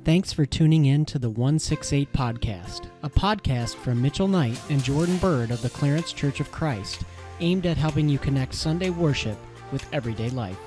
Thanks for tuning in to the 168 Podcast, a podcast from Mitchell Knight and Jordan Byrd of the Clarence Church of Christ, aimed at helping you connect Sunday worship with everyday life.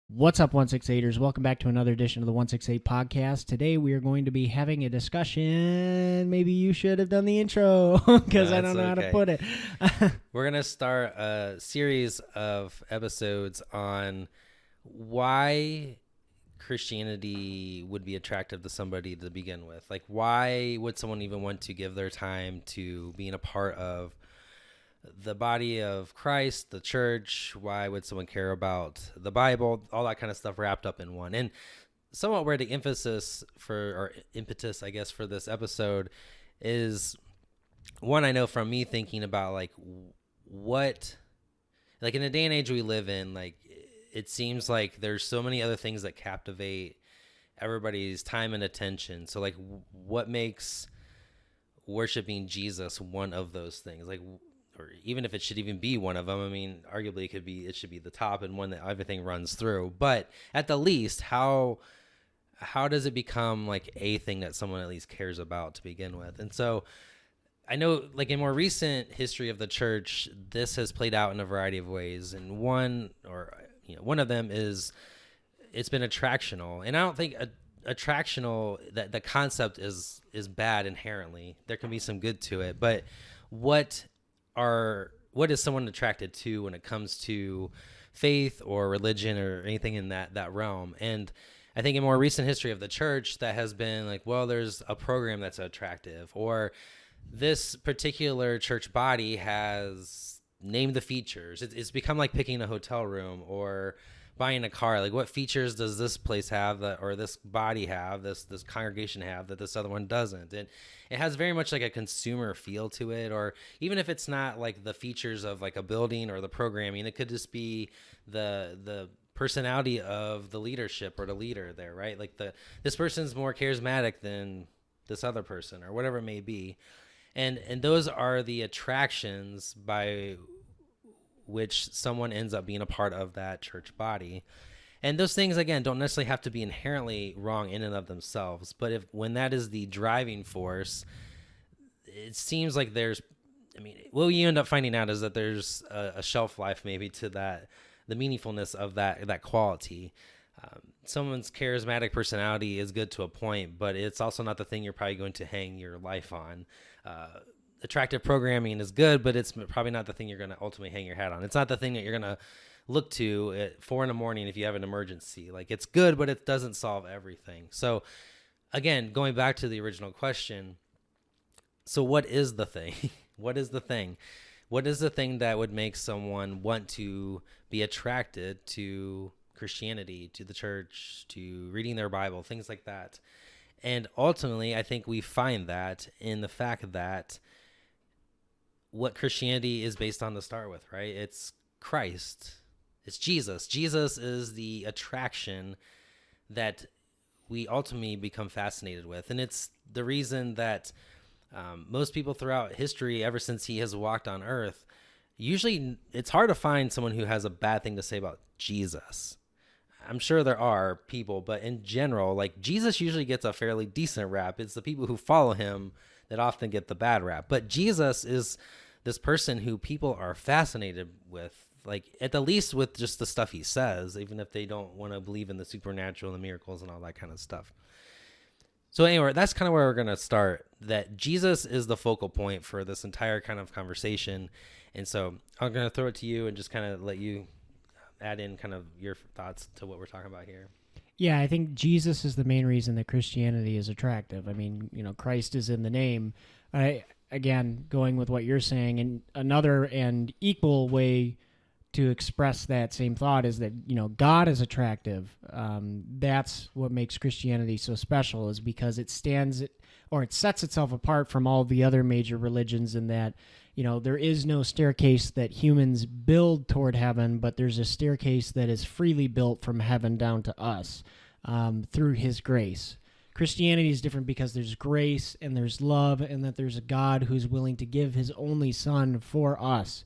What's up, 168ers? Welcome back to another edition of the 168 Podcast. Today we are going to be having a discussion. Maybe you should have done the intro because I don't know how to put it. We're going to start a series of episodes on why Christianity would be attractive to somebody to begin with. Like, why would someone even want to give their time to being a part of the body of Christ, the church? Why would someone care about the Bible? All that kind of stuff wrapped up in one. And somewhat where the impetus, for this episode is one I know from me thinking about like in the day and age we live in, like it seems like there's so many other things that captivate everybody's time and attention. So like what makes worshiping Jesus one of those things? Like, or even if it should even be one of them, I mean, arguably it should be the top and one that everything runs through. But at the least, how does it become like a thing that someone at least cares about to begin with? And so I know, like in more recent history of the church, this has played out in a variety of ways. And one of them is it's been attractional. And I don't think attractional, that the concept is bad inherently. There can be some good to it, but what is someone attracted to when it comes to faith or religion or anything in that realm? And I think in more recent history of the church, that has been like, well, there's a program that's attractive, or this particular church body has named the features. It's become like picking a hotel room or buying a car. Like, what features does this place have or this body have, this congregation have that this other one doesn't? And it has very much like a consumer feel to it. Or even if it's not like the features of like a building or the programming, it could just be the personality of the leadership or the leader there, right? Like this person's more charismatic than this other person or whatever it may be. And those are the attractions by which someone ends up being a part of that church body. And those things, again, don't necessarily have to be inherently wrong in and of themselves. But when that is the driving force, it seems like what you end up finding out is that there's a shelf life maybe to that, the meaningfulness of that quality. Someone's charismatic personality is good to a point, but it's also not the thing you're probably going to hang your life on. Attractive programming is good, but it's probably not the thing you're going to ultimately hang your hat on. It's not the thing that you're going to look to at 4 a.m. if you have an emergency. Like, it's good, but it doesn't solve everything. So again, going back to the original question, so what is the thing? What is the thing? What is the thing that would make someone want to be attracted to Christianity, to the church, to reading their Bible, things like that? And ultimately, I think we find that in the fact that what Christianity is based on to start with, right? It's Christ. It's Jesus. Jesus is the attraction that we ultimately become fascinated with. And it's the reason that most people throughout history, ever since he has walked on earth, usually it's hard to find someone who has a bad thing to say about Jesus. I'm sure there are people, but in general, like, Jesus usually gets a fairly decent rap. It's the people who follow him that often get the bad rap. But Jesus is this person who people are fascinated with, like, at the least with just the stuff he says, even if they don't want to believe in the supernatural and the miracles and all that kind of stuff. So anyway, that's kind of where we're going to start, that Jesus is the focal point for this entire kind of conversation. And so I'm going to throw it to you and just kind of let you add in kind of your thoughts to what we're talking about here. Yeah, I think Jesus is the main reason that Christianity is attractive. I mean, Christ is in the name. Again, going with what you're saying, and another and equal way to express that same thought is that, God is attractive. That's what makes Christianity so special, is because it sets itself apart from all the other major religions in that, there is no staircase that humans build toward heaven, but there's a staircase that is freely built from heaven down to us through his grace. Christianity is different because there's grace and there's love, and that there's a God who's willing to give his only son for us.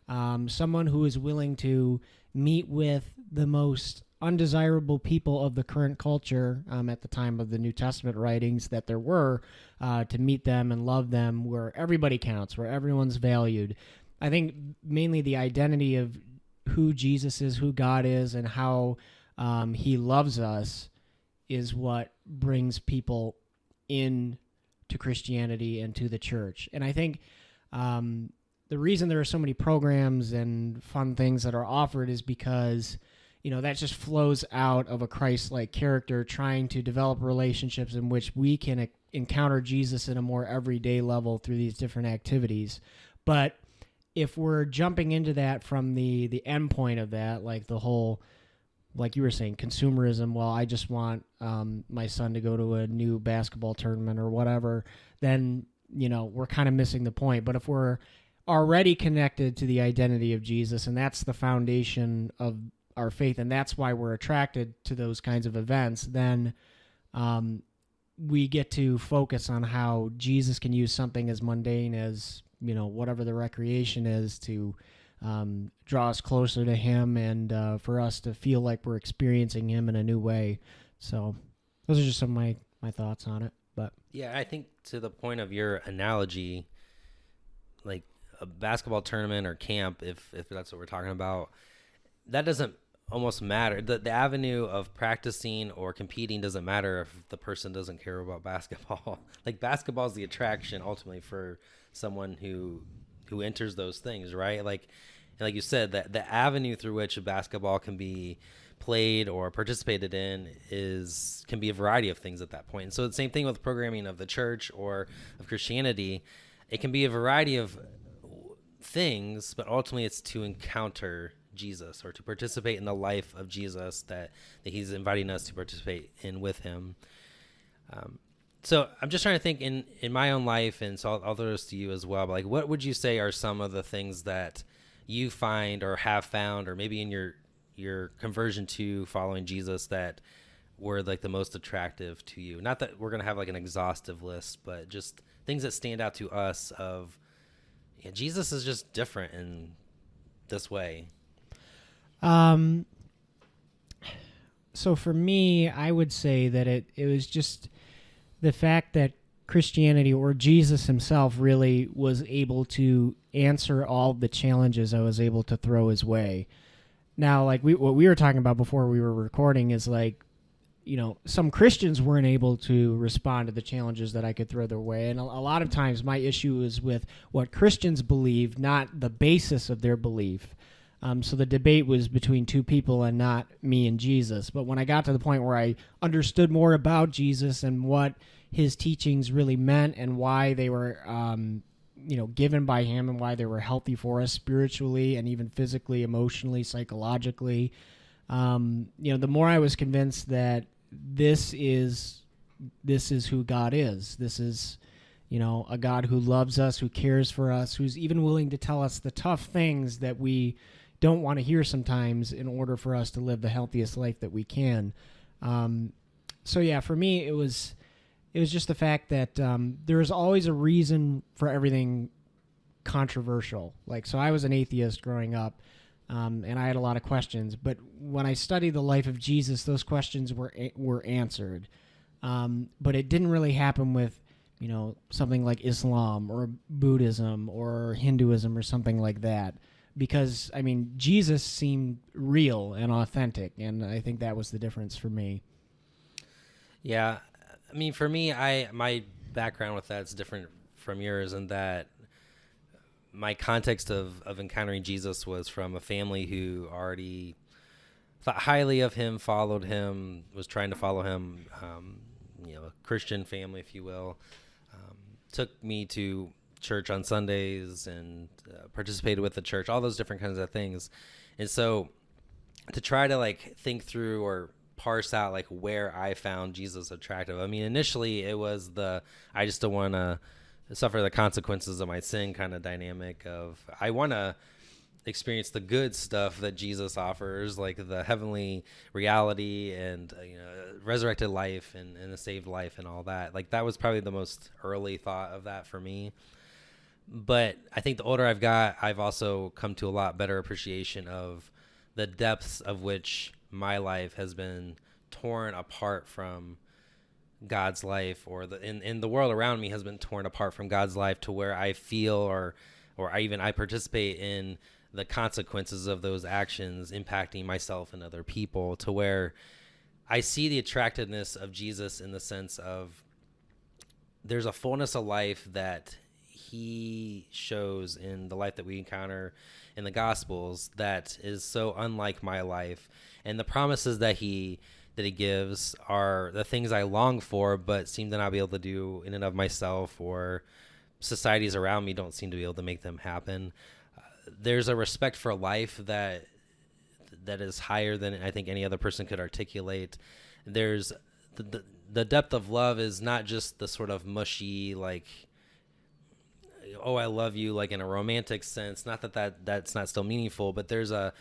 Someone who is willing to meet with the most undesirable people of the current culture at the time of the New Testament writings that there were, to meet them and love them, where everybody counts, where everyone's valued. I think mainly the identity of who Jesus is, who God is, and how he loves us is what brings people in to Christianity and to the church. And I think the reason there are so many programs and fun things that are offered is because, that just flows out of a Christ-like character trying to develop relationships in which we can encounter Jesus in a more everyday level through these different activities. But if we're jumping into that from the end point of that, like the whole, like you were saying, consumerism, well, I just want my son to go to a new basketball tournament or whatever, then, we're kind of missing the point. But if we're already connected to the identity of Jesus, and that's the foundation of our faith, and that's why we're attracted to those kinds of events, then we get to focus on how Jesus can use something as mundane as, whatever the recreation is to draw us closer to him and for us to feel like we're experiencing him in a new way. So those are just some of my thoughts on it. But yeah, I think to the point of your analogy, like a basketball tournament or camp, if that's what we're talking about, that doesn't almost matter. The avenue of practicing or competing doesn't matter if the person doesn't care about basketball. Like basketball is the attraction ultimately for someone who enters those things, right? Like you said, that the avenue through which a basketball can be played or participated in can be a variety of things at that point. And so the same thing with programming of the church or of Christianity. It can be a variety of things, but ultimately it's to encounter Jesus or to participate in the life of Jesus that he's inviting us to participate in with him. So I'm just trying to think in my own life, and so I'll throw this to you as well, but like, what would you say are some of the things that you find or have found, or maybe in your conversion to following Jesus, that were like the most attractive to you? Not that we're going to have like an exhaustive list, but just things that stand out to us of, yeah, Jesus is just different in this way. So for me, I would say that it was just the fact that Christianity, or Jesus himself, really was able to answer all the challenges I was able to throw his way. Now, like what we were talking about before we were recording is like, some Christians weren't able to respond to the challenges that I could throw their way. And a lot of times my issue is with what Christians believe, not the basis of their belief. So the debate was between two people and not me and Jesus. But when I got to the point where I understood more about Jesus and what his teachings really meant and why they were, given by him and why they were healthy for us spiritually and even physically, emotionally, psychologically, the more I was convinced that this is who God is. This is, a God who loves us, who cares for us, who's even willing to tell us the tough things that we don't want to hear sometimes in order for us to live the healthiest life that we can. So yeah, for me, it was just the fact that there is always a reason for everything controversial. Like, so I was an atheist growing up, and I had a lot of questions. But when I studied the life of Jesus, those questions were answered. But it didn't really happen with, something like Islam or Buddhism or Hinduism or something like that. Because, Jesus seemed real and authentic, and I think that was the difference for me. Yeah. For me, my background with that's different from yours, in that my context of encountering Jesus was from a family who already thought highly of him, followed him, was trying to follow him, a Christian family, if you will. Took me to church on Sundays and participated with the church, all those different kinds of things. And so to try to like think through or parse out like where I found Jesus attractive. Initially it was I just don't want to suffer the consequences of my sin kind of dynamic of, I want to experience the good stuff that Jesus offers, like the heavenly reality and resurrected life and a saved life and all that. Like that was probably the most early thought of that for me. But I think the older I've got, I've also come to a lot better appreciation of the depths of which my life has been torn apart from God's life, or in the world around me has been torn apart from God's life, to where I feel or I participate in the consequences of those actions impacting myself and other people, to where I see the attractiveness of Jesus in the sense of there's a fullness of life that he shows in the life that we encounter in the Gospels that is so unlike my life. And the promises that he gives are the things I long for, but seem to not be able to do in and of myself, or societies around me don't seem to be able to make them happen. There's a respect for life that is higher than I think any other person could articulate. There's the depth of love is not just the sort of mushy, like, oh, I love you, like in a romantic sense. Not that's not still meaningful, but there's a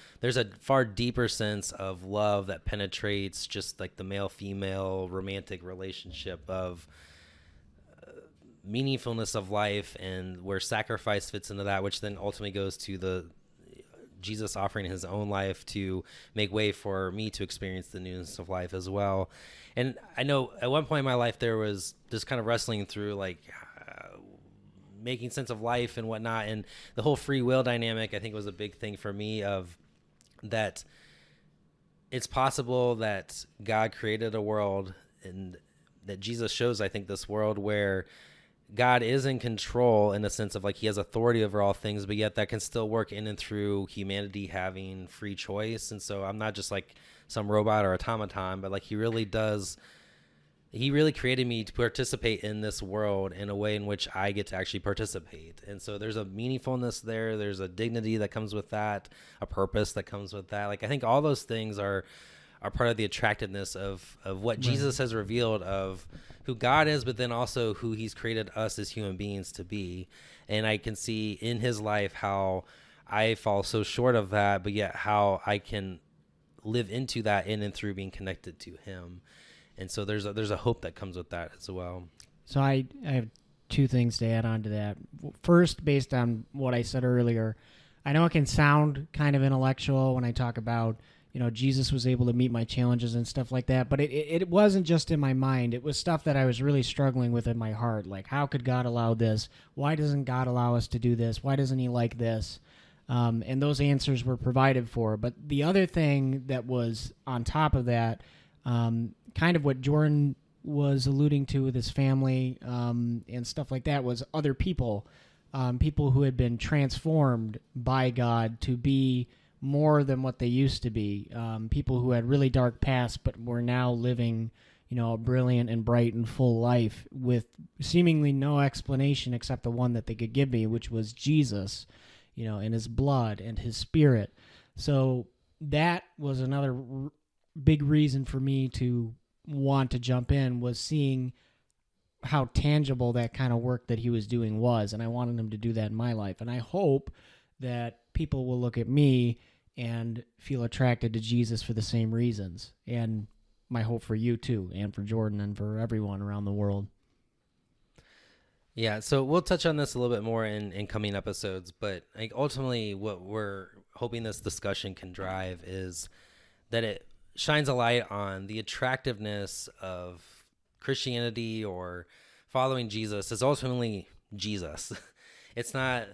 far deeper sense of love that penetrates just like the male-female romantic relationship of meaningfulness of life, and where sacrifice fits into that, which then ultimately goes to the Jesus offering his own life to make way for me to experience the newness of life as well. And I know at one point in my life there was just kind of wrestling through like making sense of life and whatnot, and the whole free will dynamic I think was a big thing for me, of that it's possible that God created a world, and that Jesus shows, I think, this world where God is in control in the sense of like he has authority over all things, but yet that can still work in and through humanity having free choice. And so I'm not just like some robot or automaton, but like he really created me to participate in this world in a way in which I get to actually participate. And so there's a meaningfulness there. There's a dignity that comes with that, a purpose that comes with that. Like I think all those things are part of the attractiveness of what right. Jesus has revealed of who God is, but then also who he's created us as human beings to be. And I can see in his life how I fall so short of that, but yet how I can live into that in and through being connected to him. And so there's a hope that comes with that as well. So I have two things to add on to that. First, based on what I said earlier, I know it can sound kind of intellectual when I talk about, Jesus was able to meet my challenges and stuff like that, but it wasn't just in my mind. It was stuff that I was really struggling with in my heart. Like, how could God allow this? Why doesn't God allow us to do this? Why doesn't he like this? And those answers were provided for. But the other thing that was on top of that, kind of what Jordan was alluding to with his family and stuff like that, was other people, people who had been transformed by God to be more than what they used to be, people who had really dark pasts but were now living, a brilliant and bright and full life with seemingly no explanation except the one that they could give me, which was Jesus, and his blood and his spirit. So that was another big reason for me to want to jump in, was seeing how tangible that kind of work that he was doing was, and I wanted him to do that in my life. And I hope that people will look at me and feel attracted to Jesus for the same reasons. And my hope for you too, and for Jordan and for everyone around the world. Yeah, so we'll touch on this a little bit more in coming episodes, but like ultimately what we're hoping this discussion can drive is that it shines a light on the attractiveness of Christianity or following Jesus is ultimately Jesus. It's not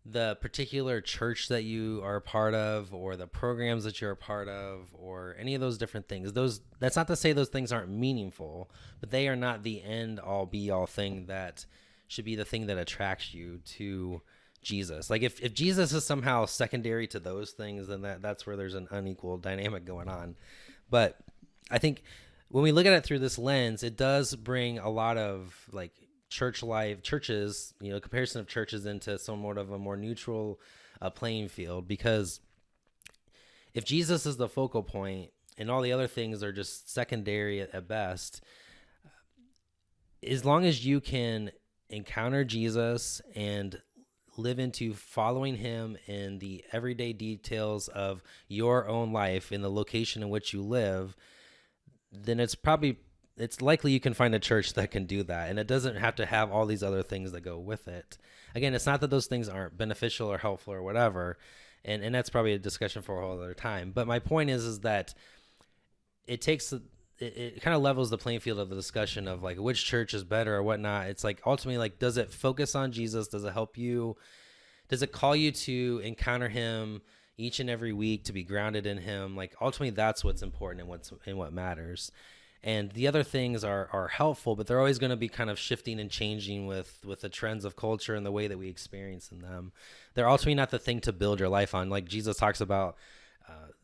the particular church that you are a part of, or the programs that you're a part of, or any of those different things. That's not to say those things aren't meaningful, but they are not the end all be all thing that should be the thing that attracts you to Jesus. Like if Jesus is somehow secondary to those things, then that's where there's an unequal dynamic going on. But I think when we look at it through this lens, it does bring a lot of like churches, comparison of churches into somewhat of a more neutral playing field, because if Jesus is the focal point and all the other things are just secondary at best, as long as you can encounter Jesus and live into following him in the everyday details of your own life in the location in which you live, then it's likely you can find a church that can do that. And it doesn't have to have all these other things that go with it. Again, it's not that those things aren't beneficial or helpful or whatever. And that's probably a discussion for a whole other time. But my point is that it takes it kind of levels the playing field of the discussion of like which church is better or whatnot. It's like ultimately, like, does it focus on Jesus? Does it help you? Does it call you to encounter him each and every week, to be grounded in him? Like ultimately that's what's important and what matters. And the other things are helpful, but they're always going to be kind of shifting and changing with the trends of culture and the way that we experience in them. They're ultimately not the thing to build your life on. Like Jesus talks about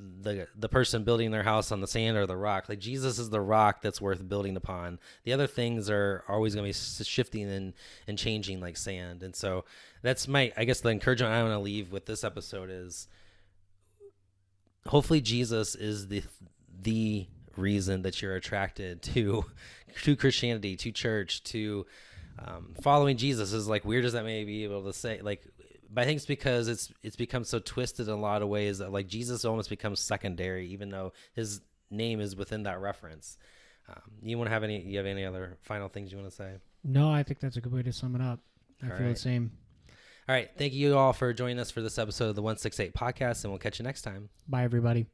the person building their house on the sand or the rock. Like Jesus is the rock that's worth building upon. The other things are always going to be shifting and changing like sand. And so that's I guess the encouragement I want to leave with this episode is hopefully Jesus is the reason that you're attracted to Christianity, to church, to following Jesus. Is like weird as that may be able to say, like, but I think it's because it's become so twisted in a lot of ways that like Jesus almost becomes secondary, even though his name is within that reference. You have any other final things you want to say? No, I think that's a good way to sum it up. I feel the same. All right. Thank you all for joining us for this episode of the 168 podcast, and we'll catch you next time. Bye, everybody.